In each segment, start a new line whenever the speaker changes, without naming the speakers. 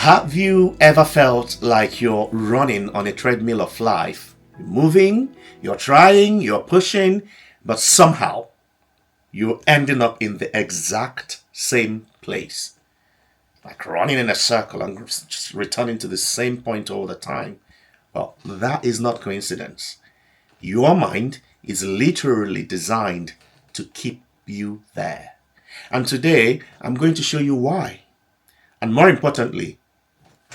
Have you ever felt like you're running on a treadmill of life? You're moving, you're trying, you're pushing, but somehow you're ending up in the exact same place. Like running in a circle and just returning to the same point all the time. Well, that is not coincidence. Your mind is literally designed to keep you there. And today, I'm going to show you why. And more importantly,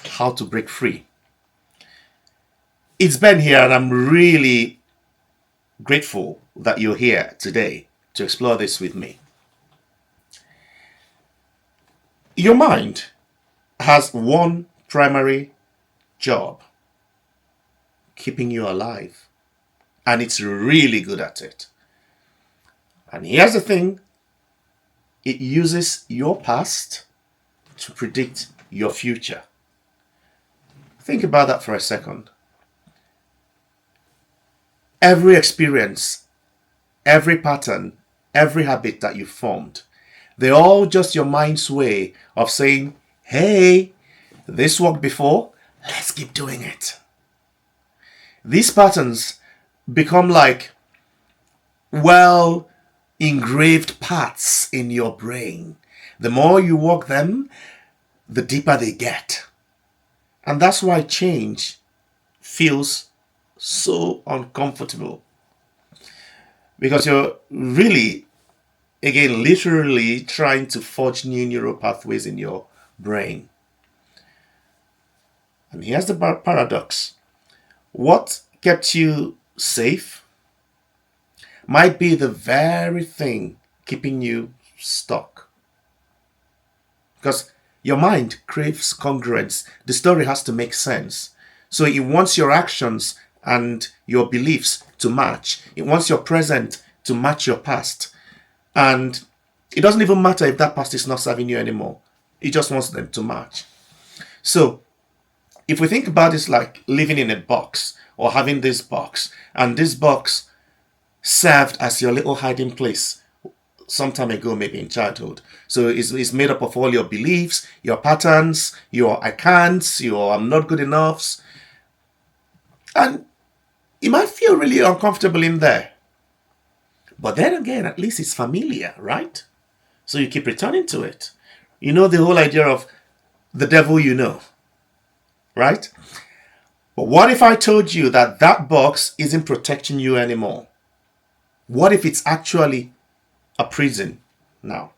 how to break free. It's Ben here, and I'm really grateful that you're here today to explore this with me. Your mind has one primary job: keeping you alive. And it's really good at it. And here's the thing: it uses your past to predict your future. Think about that for a second. Every experience, every pattern, every habit that you formed, they're all just your mind's way of saying, hey, this worked before, let's keep doing it. These patterns become like well engraved paths in your brain. The more you walk them, the deeper they get. And that's why change feels so uncomfortable. Because you're really, again, literally trying to forge new neural pathways in your brain. And here's the paradox: what kept you safe might be the very thing keeping you stuck. Because your mind craves congruence. The story has to make sense. So it wants your actions and your beliefs to match. It wants your present to match your past. And it doesn't even matter if that past is not serving you anymore. It just wants them to match. So if we think about this like living in a box or having this box, and this box served as your little hiding place some time ago, maybe in childhood. So it's made up of all your beliefs, your patterns, your I can'ts, your I'm not good enoughs. And you might feel really uncomfortable in there. But then again, at least it's familiar, right? So you keep returning to it. You know the whole idea of the devil you know, right? But what if I told you that that box isn't protecting you anymore? What if it's actually a prison now?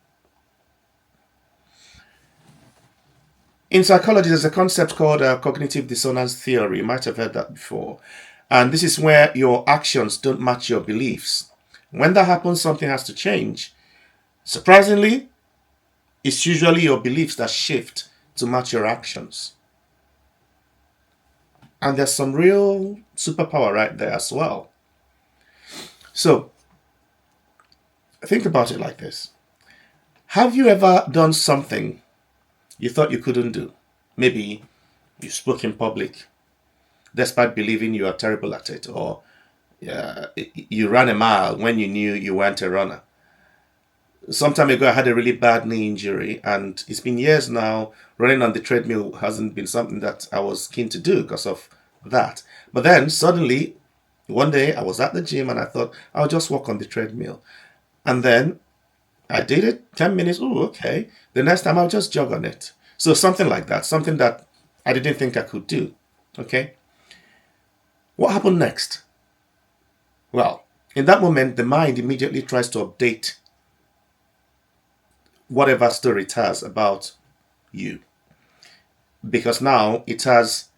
In psychology, there's a concept called cognitive dissonance theory. You might have heard that before. And this is where your actions don't match your beliefs. When that happens, something has to change. Surprisingly, it's usually your beliefs that shift to match your actions. And there's some real superpower right there as well. So, think about it like this. Have you ever done something you thought you couldn't do? Maybe you spoke in public despite believing you are terrible at it, or you ran a mile when you knew you weren't a runner. Some time ago, I had a really bad knee injury, and it's been years now. Running on the treadmill hasn't been something that I was keen to do because of that. But then suddenly, one day, I was at the gym and I thought, I'll just walk on the treadmill. And then I did it 10 minutes. Oh, okay. The next time I'll just jog on it. So something like that, something that I didn't think I could do. Okay. What happened next? Well, in that moment, the mind immediately tries to update whatever story it has about you. Because now it has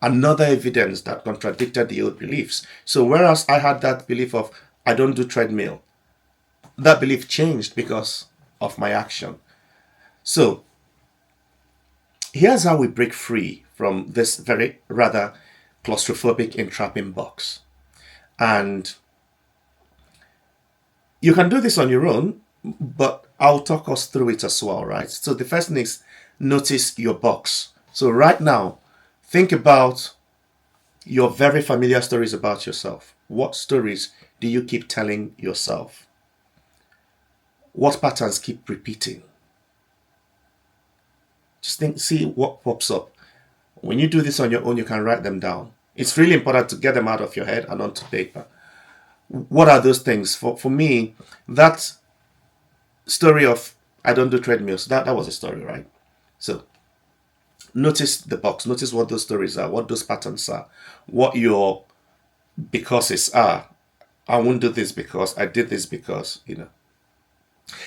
another evidence that contradicted the old beliefs. So whereas I had that belief of I don't do treadmill, that belief changed because of my action. So here's how we break free from this very rather claustrophobic entrapping box. And you can do this on your own, but I'll talk us through it as well, right? So the first thing is notice your box. So right now, think about your very familiar stories about yourself. What stories do you keep telling yourself? What patterns keep repeating? Just think, see what pops up. When you do this on your own, you can write them down. It's really important to get them out of your head and onto paper. What are those things? For me, that story of I don't do treadmills, that was a story, right? So notice the box, notice what those stories are, what those patterns are, what your becauses are. I won't do this because I did this because.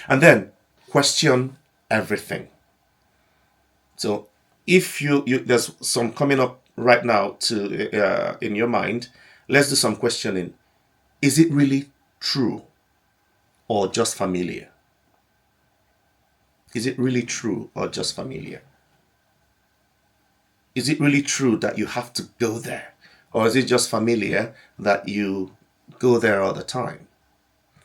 And then question everything. So if you there's some coming up right now to in your mind, let's do some questioning. Is it really true or just familiar? Is it really true or just familiar? Is it really true that you have to go there? Or is it just familiar that you go there all the time?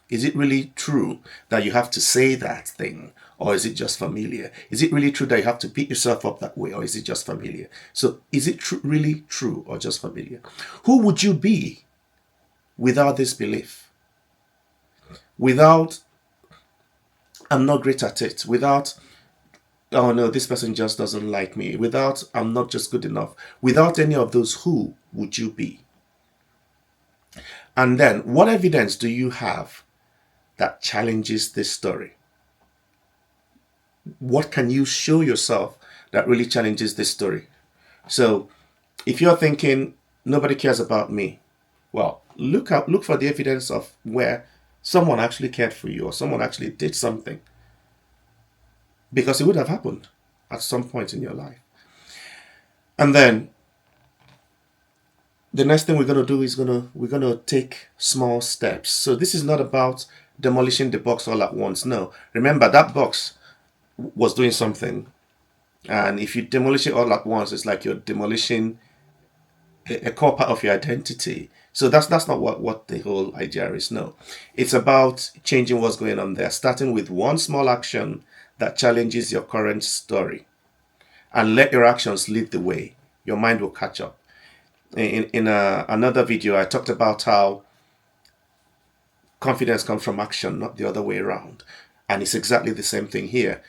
Is it really true that you have to say that thing? Or is it just familiar? Is it really true that you have to beat yourself up that way? Or is it just familiar? So is it really true or just familiar? Who would you be without this belief? Without, I'm not great at it. Without, oh no, this person just doesn't like me. Without, I'm not just good enough. Without any of those, who would you be? And then, what evidence do you have that challenges this story? What can you show yourself that really challenges this story? So, if you're thinking nobody cares about me, well, look for the evidence of where someone actually cared for you or someone actually did something, because it would have happened at some point in your life. And then the next thing we're going to do is we're going to take small steps. So this is not about demolishing the box all at once. No, remember that box was doing something, and if you demolish it all at once, it's like you're demolishing a core part of your identity. So that's not what the whole idea is. No, it's about changing what's going on there, starting with one small action that challenges your current story, and let your actions lead the way. Your mind will catch up. In another video, I talked about how confidence comes from action, not the other way around. And it's exactly the same thing here.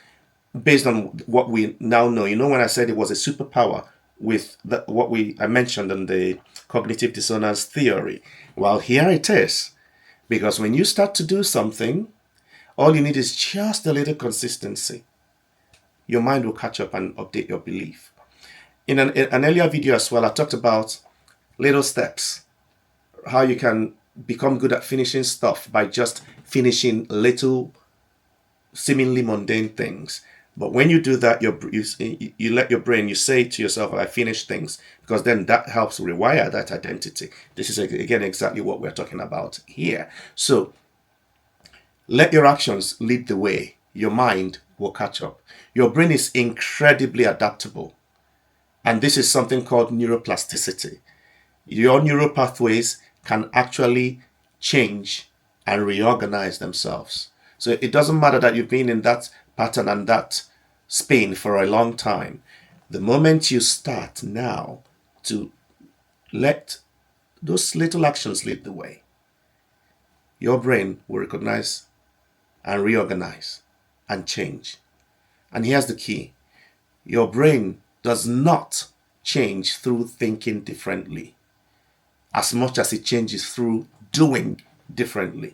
Based on what we now know, when I said it was a superpower with what I mentioned in the cognitive dissonance theory. Well, here it is. Because when you start to do something, all you need is just a little consistency. Your mind will catch up and update your belief. In an earlier video as well, I talked about little steps, how you can become good at finishing stuff by just finishing little seemingly mundane things. But when you do that, you let your brain, you say to yourself, I finish things, because then that helps rewire that identity. This is, again, exactly what we're talking about here. So let your actions lead the way. Your mind will catch up. Your brain is incredibly adaptable. And this is something called neuroplasticity. Your neural pathways can actually change and reorganize themselves. So it doesn't matter that you've been in that pattern and that spin for a long time. The moment you start now to let those little actions lead the way, your brain will recognize and reorganize and change. And here's the key. Your brain does not change through thinking differently as much as it changes through doing differently.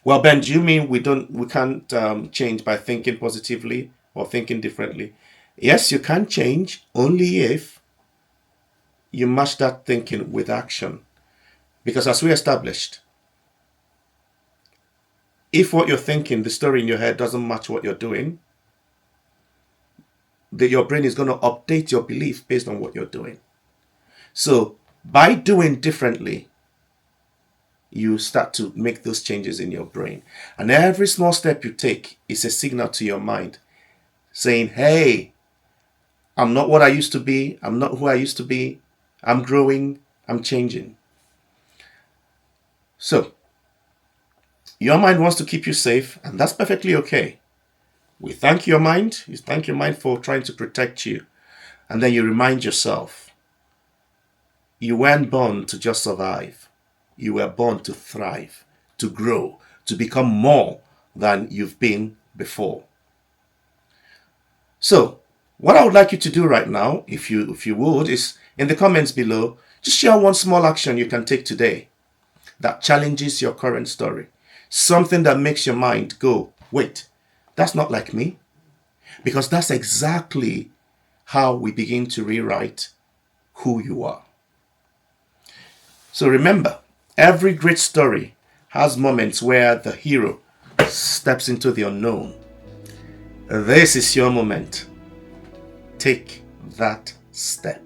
Well, Ben, do you mean we can't change by thinking positively or thinking differently? Yes, you can change only if you match that thinking with action. Because as we established, if what you're thinking, the story in your head, doesn't match what you're doing, your brain is going to update your belief based on what you're doing. So by doing differently, you start to make those changes in your brain. And every small step you take is a signal to your mind saying, hey, I'm not what I used to be. I'm not who I used to be. I'm growing. I'm changing. So your mind wants to keep you safe, and that's perfectly okay. You thank your mind for trying to protect you. And then you remind yourself, you weren't born to just survive. You were born to thrive, to grow, to become more than you've been before. So, What I would like you to do right now, if you would, is in the comments below, just share one small action you can take today that challenges your current story. Something that makes your mind go, wait, that's not like me. Because that's exactly how we begin to rewrite who you are. So remember, every great story has moments where the hero steps into the unknown. This is your moment. Take that step.